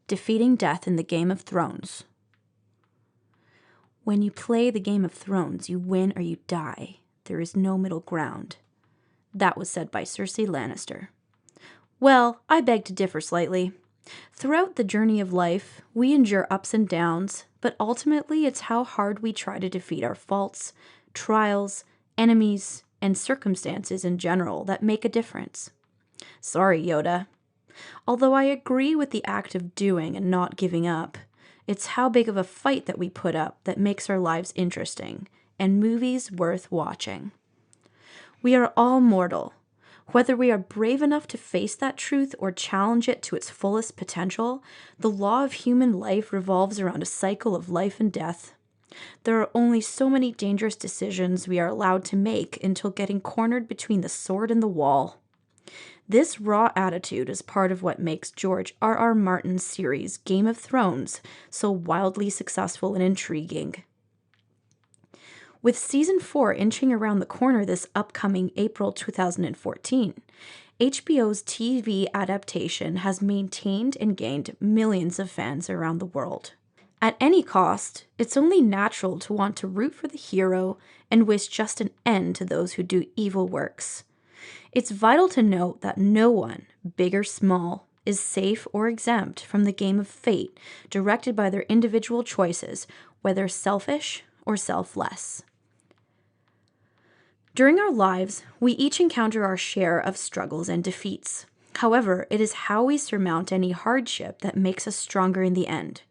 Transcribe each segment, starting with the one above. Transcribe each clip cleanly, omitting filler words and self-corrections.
Defeating death in the Game of Thrones. When you play the Game of Thrones, you win or you die. There is no middle ground. That was said by Cersei Lannister. Well, I beg to differ slightly. Throughout the journey of life, we endure ups and downs, but ultimately it's how hard we try to defeat our faults, trials, enemies, and circumstances in general that make a difference. Sorry, Yoda. Although I agree with the act of doing and not giving up, it's how big of a fight that we put up that makes our lives interesting and movies worth watching. We are all mortal. Whether we are brave enough to face that truth or challenge it to its fullest potential, the law of human life revolves around a cycle of life and death. There are only so many dangerous decisions we are allowed to make until getting cornered between the sword and the wall. This raw attitude is part of what makes George R.R. Martin's series Game of Thrones so wildly successful and intriguing. With Season 4 inching around the corner this upcoming April 2014, HBO's TV adaptation has maintained and gained millions of fans around the world. At any cost, it's only natural to want to root for the hero and wish just an end to those who do evil works. It's vital to note that no one, big or small, is safe or exempt from the game of fate directed by their individual choices, whether selfish or selfless. During our lives, we each encounter our share of struggles and defeats. However, it is how we surmount any hardship that makes us stronger in the end.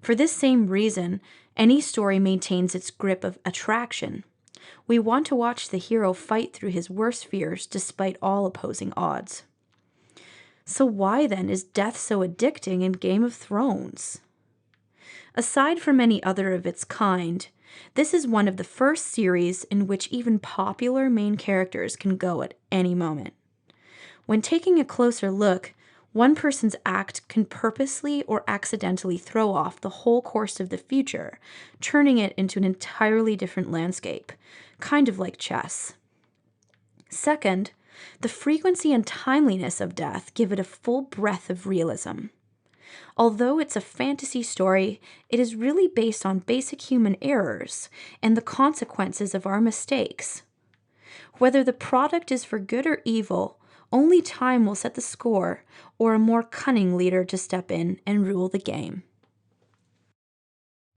For this same reason, any story maintains its grip of attraction. We want to watch the hero fight through his worst fears despite all opposing odds. So why then is death so addicting in Game of Thrones? Aside from any other of its kind, this is one of the first series in which even popular main characters can go at any moment. When taking a closer look, one person's act can purposely or accidentally throw off the whole course of the future, turning it into an entirely different landscape, kind of like chess. Second, the frequency and timeliness of death give it a full breadth of realism. Although it's a fantasy story, it is really based on basic human errors and the consequences of our mistakes. Whether the product is for good or evil, only time will set the score or a more cunning leader to step in and rule the game.